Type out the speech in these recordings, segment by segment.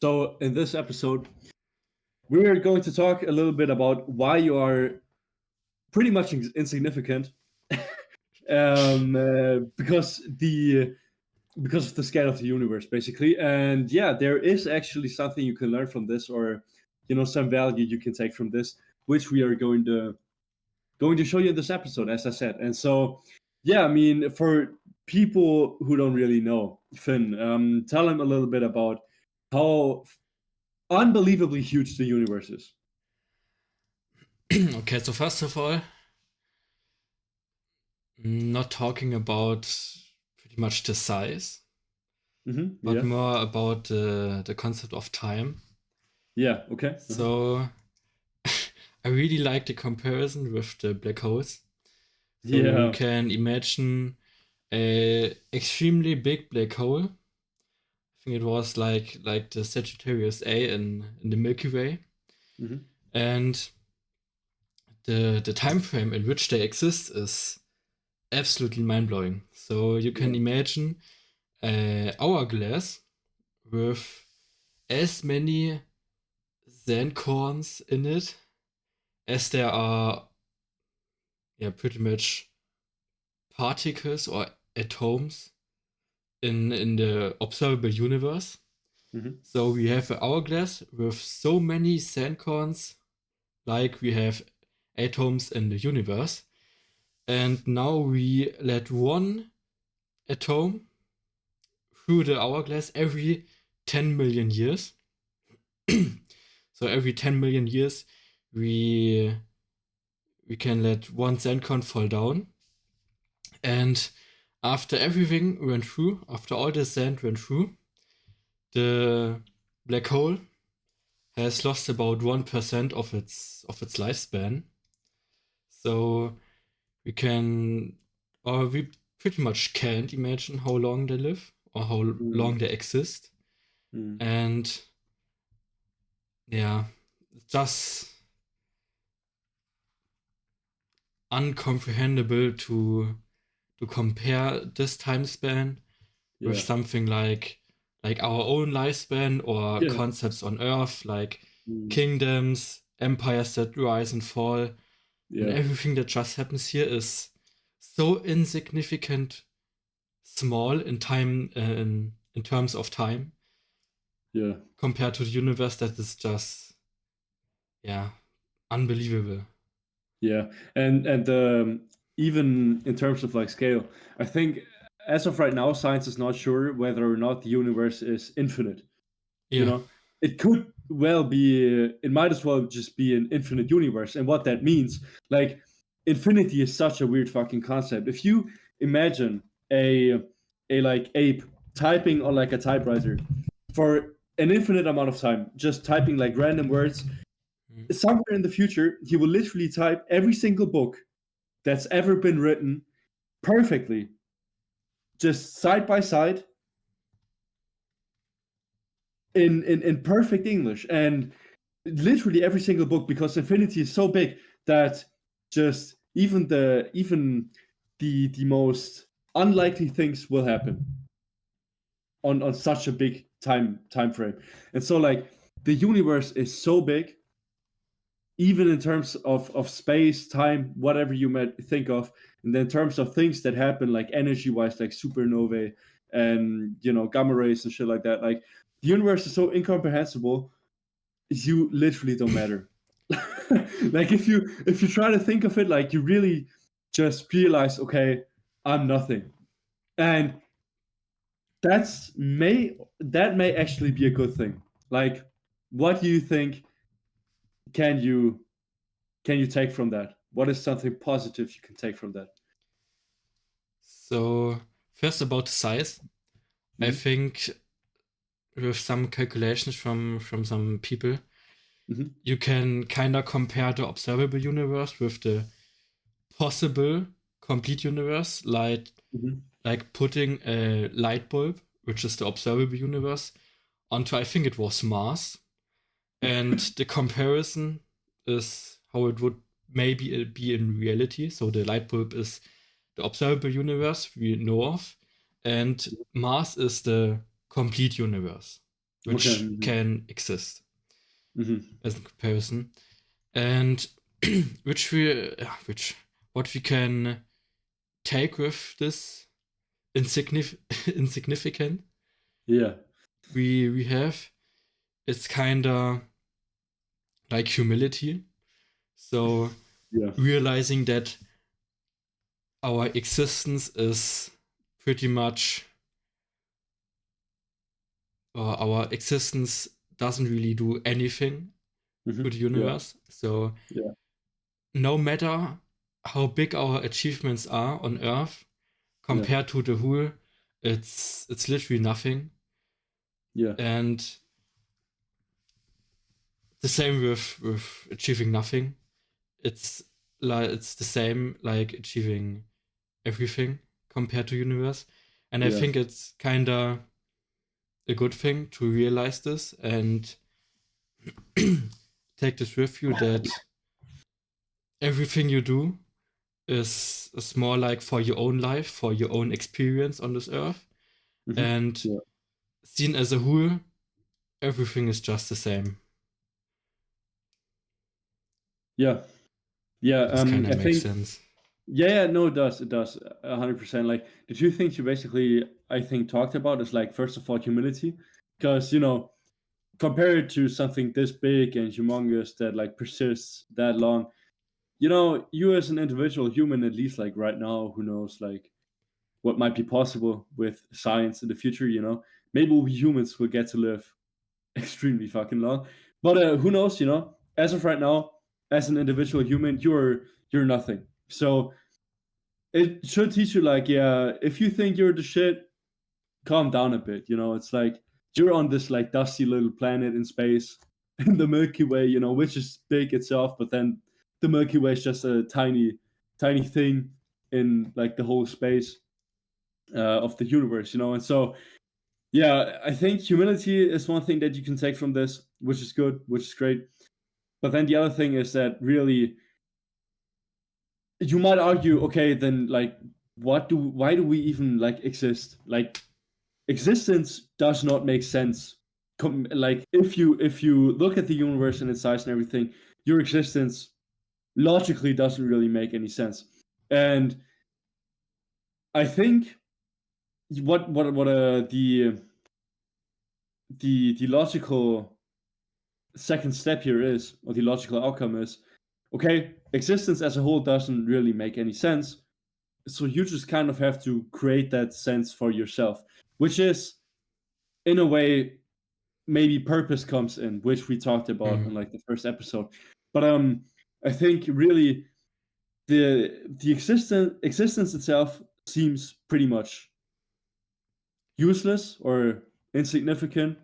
So, in this episode, we are going to talk a little bit about why you are pretty much insignificant, because of the scale of the universe, basically. And yeah, there is actually something you can learn from this, or some value you can take from this, which we are going to show you in this episode, as I said. And so, yeah, I mean, for people who don't really know, Finn, tell them a little bit about how unbelievably huge the universe is. Okay, so first of all, not talking about pretty much the size, but Yeah. more about the concept of time. Yeah. Okay. So I really like the comparison with the black holes. So you Yeah. can imagine a extremely big black hole. I think it was like the Sagittarius A in the Milky Way, hmm and the time frame in which they exist is absolutely mind blowing. So you can Yeah. imagine hourglass with as many sand corns in it as there are, yeah, pretty much particles or atoms in the observable universe. hmm So we have an hourglass with so many sand corns, like we have atoms in the universe. And now we let one atom through the hourglass every 10 million years. So every 10 million years, we we can let one sandcon fall down. And after everything went through, after all the sand went through, the black hole has lost about 1% of its lifespan. So we can, or we pretty much can't imagine how long they live or how long mm they exist. mm And yeah, just uncomprehendable to compare this time span with Yeah. something like our own lifespan or Yeah. concepts on Earth, like mm kingdoms, empires that rise and fall, and Yeah. everything that just happens here is so insignificant, small in time, in terms of time, Yeah. compared to the universe that is just, yeah, unbelievable. Yeah. And even in terms of like scale, I think as of right now, science is not sure whether or not the universe is infinite. You Yeah. know, it could well be. It might as well just be an infinite universe. And what that means, like, infinity is such a weird fucking concept. If you imagine a like ape typing on like a typewriter for an infinite amount of time, just typing like random words, Mm. somewhere in the future, he will literally type every single book that's ever been written perfectly, just side by side in perfect English. And literally every single book, because infinity is so big that just even the most unlikely things will happen on such a big time frame. And so like the universe is so big, even in terms of space, time, whatever you might think of, and then in terms of things that happen like energy wise, like supernovae and gamma rays and shit like that. Like the universe is so incomprehensible, you literally don't matter. Like if you try to think of it, like you really just realize, okay, I'm nothing. And that may actually be a good thing. Like, what do you think can you can you take from that? What is something positive you can take from that? So first about the size, I Mm-hmm. think with some calculations from some people, Mm-hmm. you can kind of compare the observable universe with the possible complete universe, Mm-hmm. like putting a light bulb, which is the observable universe, onto, I think it was Mars, and the comparison is how it would maybe be in reality. So the light bulb is the observable universe we know of, and Mars is the complete universe. Okay. which can exist Mm-hmm. as a comparison, and which what we can take with this insignificant Yeah. we have, it's kind of like humility. So Yeah. realizing that our existence is pretty much, our existence doesn't really do anything Mm-hmm. to the Yeah. universe. So Yeah. no matter how big our achievements are on Earth Yeah. compared to the whole, it's literally nothing. Yeah. And the same with achieving nothing. It's it's the same like achieving everything compared to universe. And I Yeah. think it's kinda a good thing to realize this and take this with you, that everything you do is more like for your own life, for your own experience on this earth. Mm-hmm. And Yeah. seen as a whole, everything is just the same. Yeah. Yeah. This kind of I makes think. sense. Yeah. Yeah. No, it does. It does. 100%. Like the two things you basically, I think, talked about is like first of all humility, because compared to something this big and humongous that like persists that long, you as an individual human, at least like right now, who knows like what might be possible with science in the future. Maybe we humans will get to live extremely fucking long, but who knows? As of right now, as an individual human, you're nothing. So it should teach you like, yeah, if you think you're the shit, calm down a bit. It's like you're on this like dusty little planet in space in the Milky Way, which is big itself, but then the Milky Way is just a tiny, tiny thing in like the whole space of the universe, and so yeah, I think humility is one thing that you can take from this, which is good, which is great. But then the other thing is that really you might argue, okay, then like why do we even like exist? Like existence does not make sense. Like if you look at the universe and its size and everything, your existence logically doesn't really make any sense. And I think what the logical second step here is, or the logical outcome is, okay, existence as a whole doesn't really make any sense. So you just kind of have to create that sense for yourself, which is in a way maybe purpose comes in, which we talked about in Mm. like the first episode. But I think really the existence itself seems pretty much useless or insignificant,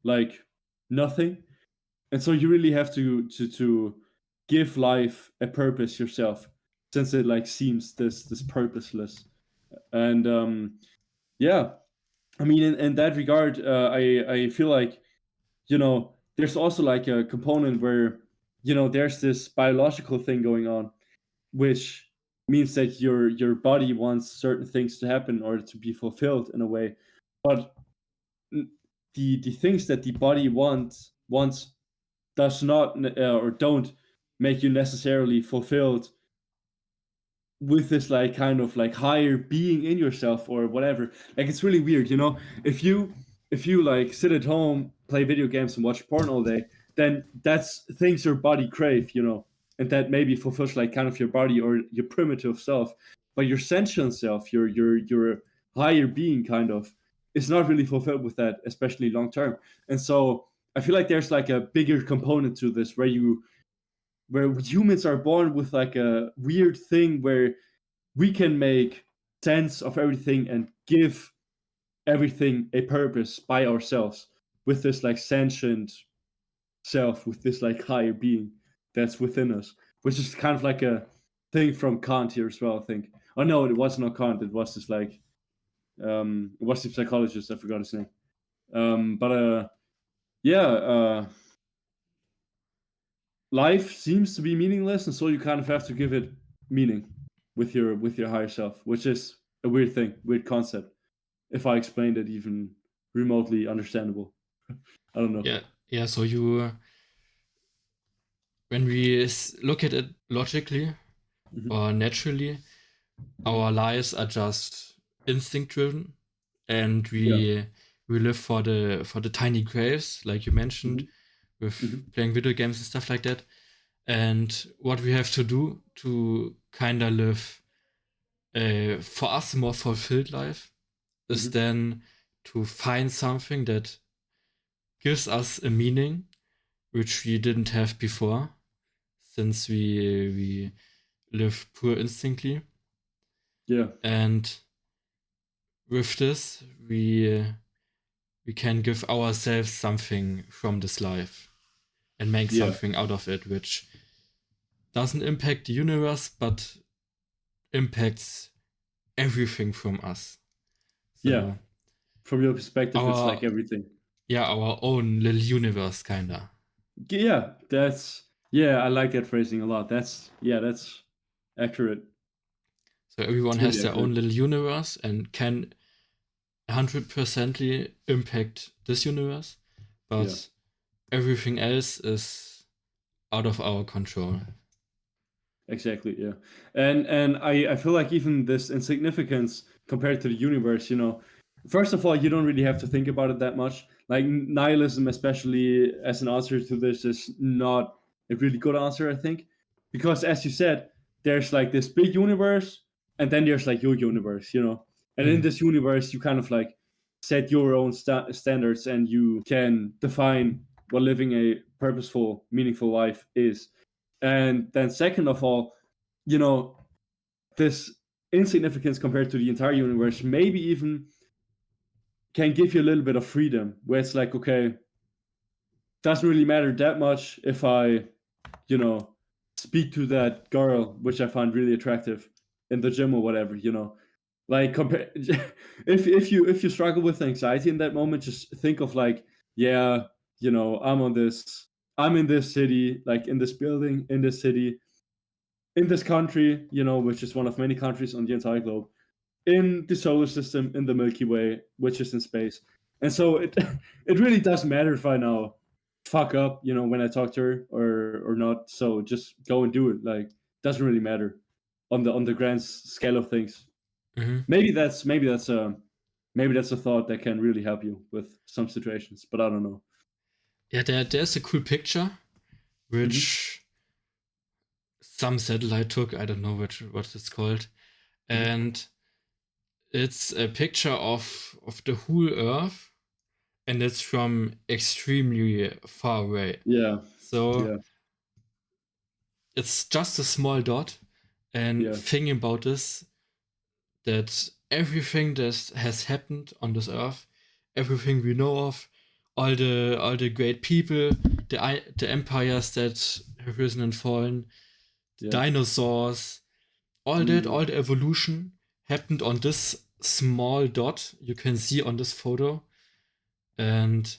like nothing. And so you really have to give life a purpose yourself, since it like seems this purposeless. And yeah, I mean, in that regard, I feel like there's also like a component where there's this biological thing going on, which means that your body wants certain things to happen in order to be fulfilled in a way, but the things that the body wants does not or don't make you necessarily fulfilled with this like kind of like higher being in yourself or whatever. Like it's really weird, if you like sit at home, play video games and watch porn all day, then that's things your body crave, and that maybe fulfills like kind of your body or your primitive self. But your sentient self, your higher being kind of is not really fulfilled with that, especially long term. And so I feel like there's like a bigger component to this where humans are born with like a weird thing where we can make sense of everything and give everything a purpose by ourselves with this like sentient self, with this like higher being that's within us, which is kind of like a thing from Kant here as well, I think. Oh no, it was not Kant, it was this like it was the psychologist, I forgot his name. But yeah, life seems to be meaningless, and so you kind of have to give it meaning with your higher self, which is a weird thing, weird concept, if I explained it even remotely understandable. I don't know. Yeah. So you, when we look at it logically Hmm. or naturally, Hmm. our lives are just instinct driven, and Yeah. we live for the tiny graves, like you mentioned, Hmm. with Hmm. playing video games and stuff like that. And what we have to do to kind of live for us a more fulfilled life is Hmm. then to find something that gives us a meaning which we didn't have before, since we live pure instinctly. Yeah. And with this, we can give ourselves something from this life and make Yeah. something out of it, which doesn't impact the universe, but impacts everything from us. Yeah. So From your perspective, it's our like everything. our own little universe, kinda. Yeah. Yeah. I like that phrasing a lot. That's accurate. So everyone It's has really their accurate. own little universe and can 100%ly impact this universe, Yeah. but everything else is out of our control. Exactly, yeah. And I feel like even this insignificance compared to the universe, first of all, you don't really have to think about it that much. Like nihilism, especially as an answer to this, is not a really good answer, I think. Because as you said, there's like this big universe, and then there's like your universe. And in Mm. this universe, you kind of like set your own standards, and you can define what living a purposeful, meaningful life is. And then, second of all, you know, this insignificance compared to the entire universe maybe even can give you a little bit of freedom where it's like, okay, doesn't really matter that much if I, you know, speak to that girl, which I find really attractive in the gym or whatever. Like compare if you struggle with anxiety in that moment, just think of like, yeah, I'm in this city, like in this building, in this city, in this country, which is one of many countries on the entire globe, in the solar system, in the Milky Way, which is in space. And so it it really doesn't matter if I now fuck up, when I talk to her or not. So just go and do it. Like doesn't really matter on the grand scale of things. Hmm. Maybe that's a thought that can really help you with some situations, but I don't know. Yeah, there's a cool picture Hmm. which some satellite took. I don't know what it's called, Hmm. and it's a picture of the whole Earth, and it's from extremely far away. Yeah, So yeah, it's just a small dot. And yeah, thinking about this, that everything that has happened on this earth, everything we know of, all the great people, the empires that have risen and fallen, the yeah. dinosaurs, all that, Mm, all the evolution happened on this small dot you can see on this photo. And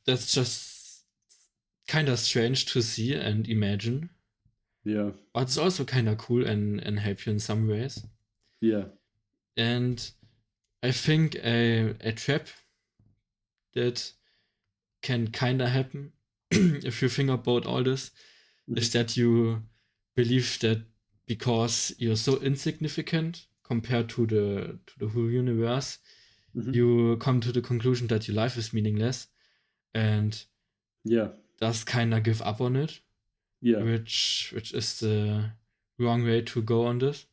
that's just kind of strange to see and imagine, yeah, but it's also kind of cool and help you in some ways. yeah. And I think a trap that can kind of happen if you think about all this is Hmm. that you believe that because you're so insignificant compared to the whole universe, Hmm. you come to the conclusion that your life is meaningless and Yeah, thus kind of give up on it, yeah, which is the wrong way to go on this,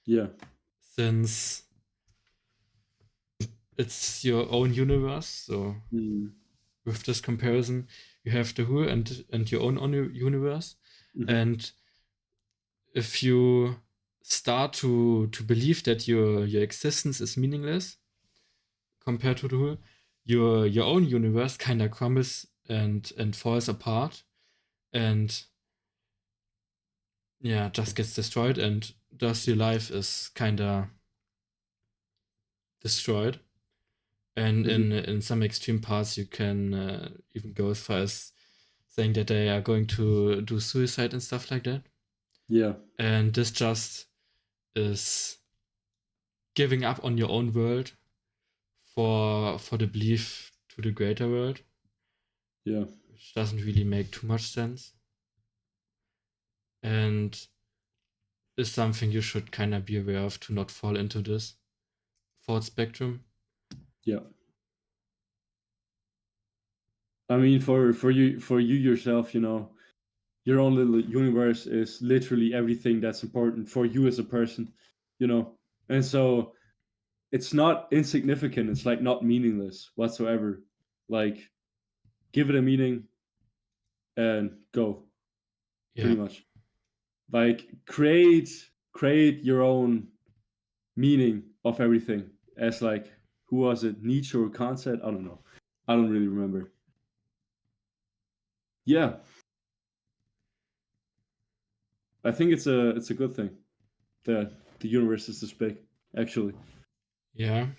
yeah. since it's your own universe. So Mm. with this comparison, you have the whole and your own universe. Hmm. And if you start to believe that your existence is meaningless compared to the whole, your own universe kind of crumbles and falls apart, and yeah, just gets destroyed, and thus your life is kind of destroyed. And Hmm. in some extreme parts, you can even go as far as saying that they are going to do suicide and stuff like that. Yeah, And this just is giving up on your own world for the belief to the greater world, Yeah. which doesn't really make too much sense. And is something you should kind of be aware of to not fall into this thought spectrum. Yeah. I mean, for you yourself, your own little universe is literally everything that's important for you as a person, and so it's not insignificant. It's like not meaningless whatsoever. Like, give it a meaning and go, Yeah. pretty much. Like, create your own meaning of everything. As like, who was it? Nietzsche or Kant said? I don't know. I don't really remember. Yeah, I think it's a good thing that the universe is this big. Actually, Yeah.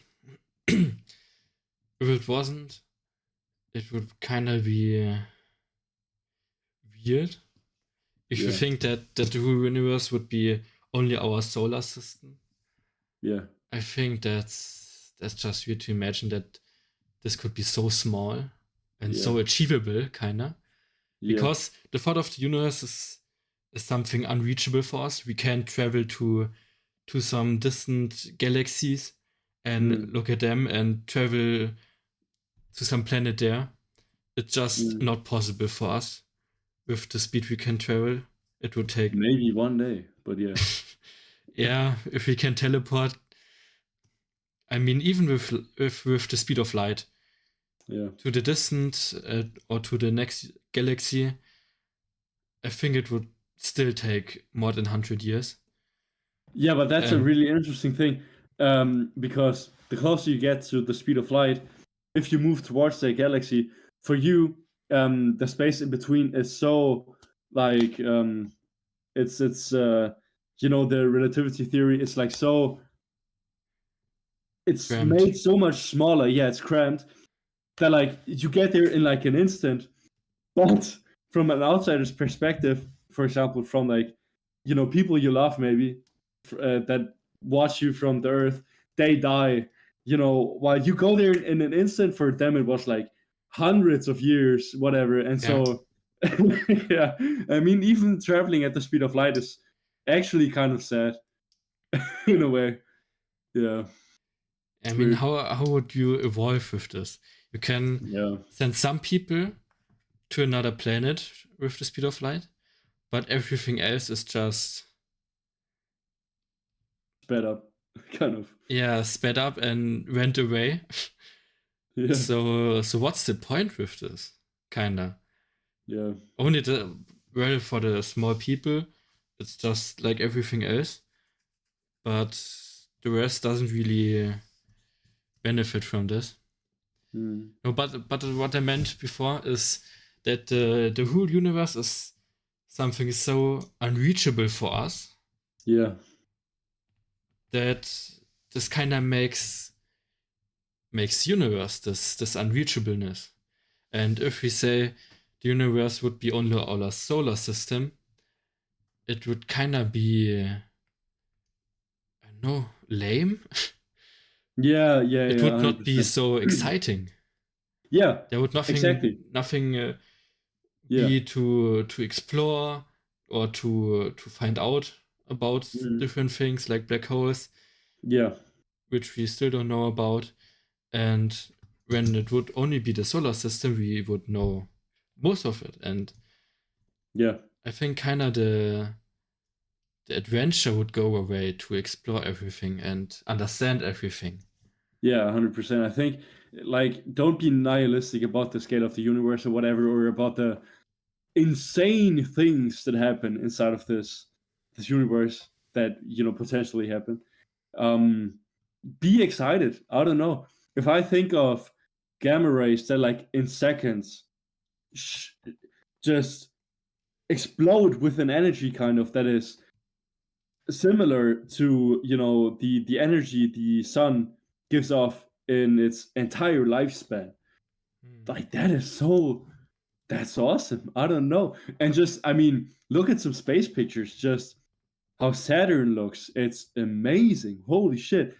If it wasn't, it would kind of be weird. If you yeah, think that the whole universe would be only our solar system, yeah, I think that's just weird to imagine that this could be so small and yeah, so achievable, kinda. yeah, Because the thought of the universe is something unreachable for us. We can't travel to some distant galaxies and mm, look at them and travel to some planet there. It's just mm. not possible for us with the speed we can travel. It would take Maybe one day, but yeah, yeah, if we can teleport. I mean, even with the speed of light yeah, to the distant or to the next galaxy, I think it would still take more than 100 years. yeah. But that's a And really interesting thing, because the closer you get to the speed of light, if you move towards the galaxy, for you, the space in between is so like it's the relativity theory is like so it's cramped. made so much smaller. Yeah, it's cramped that like you get there in like an instant. But from an outsider's perspective, for example, from like people you love maybe that watch you from the earth, they die. While you go there in an instant, for them it was like hundreds of years, whatever. And Yeah. so, yeah, I mean, even traveling at the speed of light is actually kind of sad in a way. Yeah, I it's mean, weird. how would you evolve with this? You can Yeah, send some people to another planet with the speed of light, but everything else is just sped up, kind of. yeah sped up and went away. Yeah, So what's the point with this? Kinda yeah, only the well for the small people. It's just like everything else, but the rest doesn't really benefit from this. mm, No, but what I meant before is that the whole universe is something so unreachable for us yeah, that this kind of makes universe this unreachableness. And if we say the universe would be only our solar system, it would kind of be I don't know lame. yeah, yeah, It yeah, would not be 100%. so exciting. Yeah, There would exactly. nothing Yeah. be to explore or to find out about Mm, different things like black holes, yeah, which we still don't know about. And when it would only be the solar system, we would know most of it. And yeah, I think kind of the adventure would go away to explore everything and understand everything. yeah, 100%. I think, like, don't be nihilistic about the scale of the universe or whatever, or about the insane things that happen inside of this universe that potentially happen. Um, be excited. I don't know. If I think of gamma rays that like in seconds sh- just explode with an energy kind of that is similar to the energy the sun gives off in its entire lifespan. Hmm. Like, that's awesome. I don't know. And just, I mean, look at some space pictures, just how Saturn looks. It's amazing. Holy shit.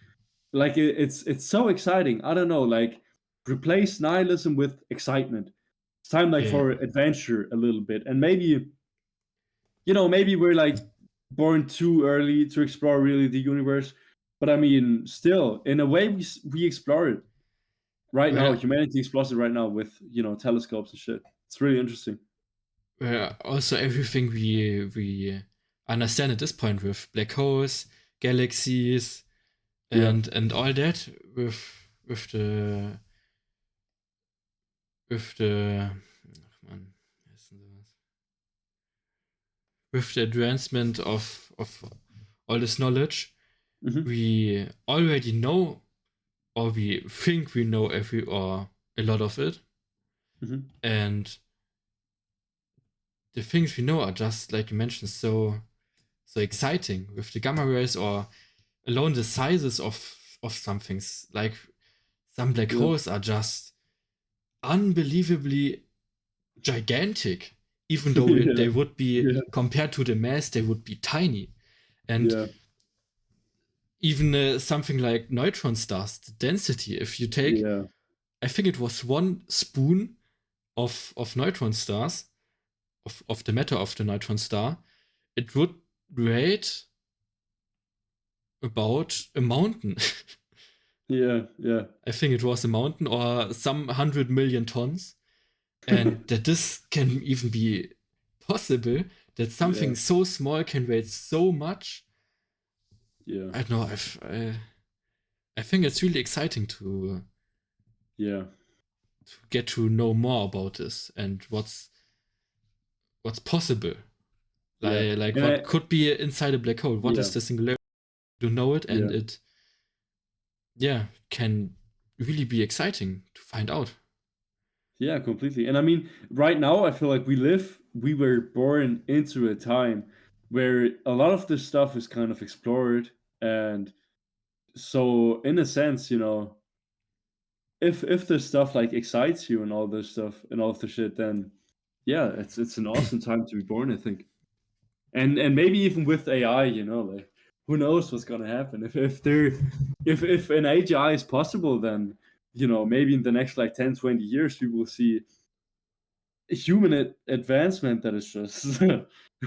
Like, it's so exciting. I don't know, like, replace nihilism with excitement. It's time like Yeah. for adventure a little bit, and maybe maybe we're like born too early to explore really the universe. But I mean, still, in a way, we explore it right now. Where Humanity explores it right now with telescopes and shit. It's really interesting. where also everything we understand at this point with black holes, galaxies, Yeah. and all that with the with the ach man, wie heißt denn sowas? With the advancement of all this knowledge, Hmm. we already know, or we think we know every or a lot of it, Hmm. and the things we know are just like you mentioned, so exciting with the gamma rays, or alone the sizes of some things. Like some black Yeah. holes are just unbelievably gigantic, even though Yeah. they would be, Yeah. compared to the mass, they would be tiny. And Yeah. even something like neutron stars, the density, if you take, Yeah. I think it was one spoon of neutron stars, of the matter of the neutron star, it would rate about a mountain. Yeah. Yeah. I think it was a mountain or some 100 million tons. And that this can even be possible, that Yeah. something so small can weigh so much. Yeah. I don't know. I think it's really exciting Yeah. to get to know more about this and what's possible. Yeah. Like And what could be inside a black hole. What yeah. is the singularity? To know it, and Yeah. it, yeah, can really be exciting to find out. Yeah, completely. And I mean, right now, I feel like we were born into a time where a lot of this stuff is kind of explored. And so, in a sense, if this stuff like excites you and all this stuff and all of the shit, then yeah, it's an awesome time to be born, I think. And maybe even with AI, like who knows what's gonna happen if an AGI is possible, then maybe in the next like 10, 20 years we will see human advancement that is just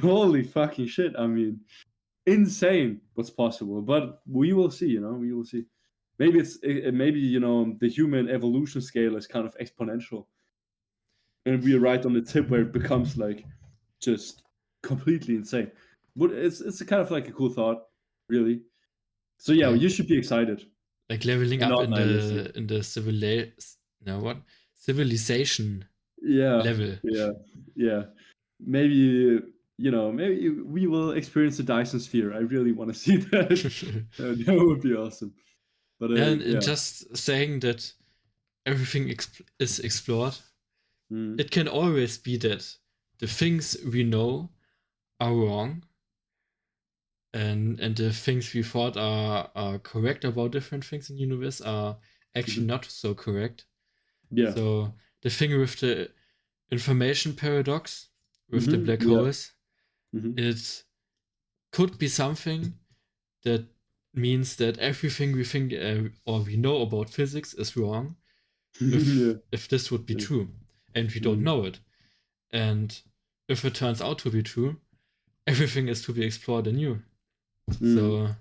holy fucking shit. I mean, insane what's possible. But we will see. We will see. Maybe maybe the human evolution scale is kind of exponential, and we are right on the tip where it becomes like just completely insane. But it's a kind of like a cool thought, really. So yeah, Yeah, you should be excited like leveling and up not in nihilistic. the civilization Yeah, level. yeah, yeah. Maybe maybe we will experience the Dyson sphere. I really want to see that. That would be awesome. But And yeah. just saying that everything is explored, Mm. it can always be that the things we know are wrong, and the things we thought are correct about different things in the universe are actually Mhm. not so correct. Yeah. So the thing with the information paradox with the black Yeah. holes, Hmm. it could be something that means that everything we think or we know about physics is wrong, Yeah. if this would be Yeah. true, and we don't Mm. know it. And if it turns out to be true, everything is to be explored anew. Mm. So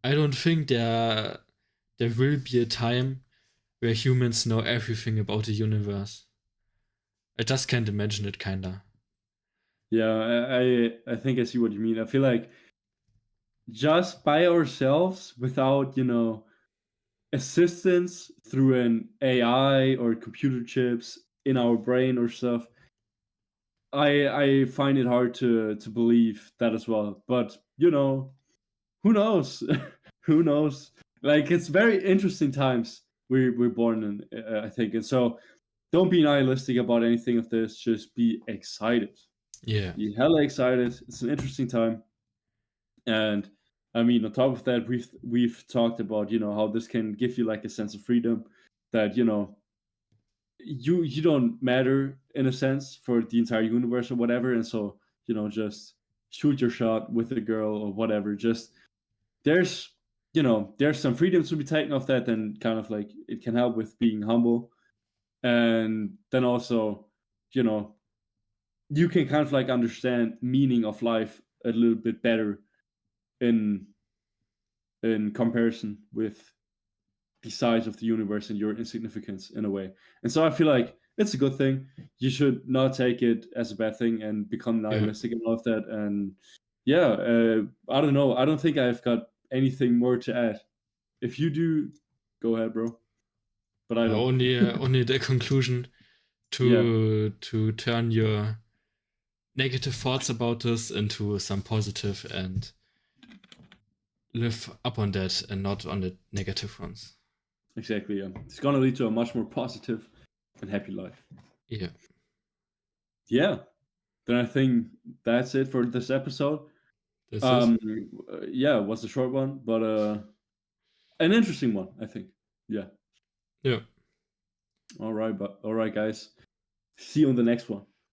I don't think there will be a time where humans know everything about the universe. I just can't imagine it, kinda. Yeah. I think I see what you mean. I feel like just by ourselves, without assistance through an AI or computer chips in our brain or stuff, I find it hard to believe that as well. But who knows? Who knows? Like it's very interesting times we're born in, I think. And so don't be nihilistic about anything of this. Just be excited. Yeah. Be hella excited. It's an interesting time. And I mean, on top of that, we've talked about how this can give you like a sense of freedom, that you don't matter in a sense for the entire universe or whatever. And so just shoot your shot with a girl or whatever. Just there's there's some freedom to be taken off that, then kind of like it can help with being humble. And then also, you can kind of like understand meaning of life a little bit better in comparison with the size of the universe and your insignificance in a way. And so I feel like it's a good thing. You should not take it as a bad thing and become Yeah. nihilistic and all of that. And yeah, I don't know. I don't think I've got anything more to add. If you do, go ahead, bro. But I don't. Only the conclusion Yeah, to turn your negative thoughts about this into some positive and live up on that and not on the negative ones. exactly. Yeah, it's gonna lead to a much more positive and happy life. Yeah. Yeah. Then I think that's it for this episode. This is. Yeah, it was a short one, but an interesting one, I think. Yeah. Yeah. All right, guys. See you on the next one.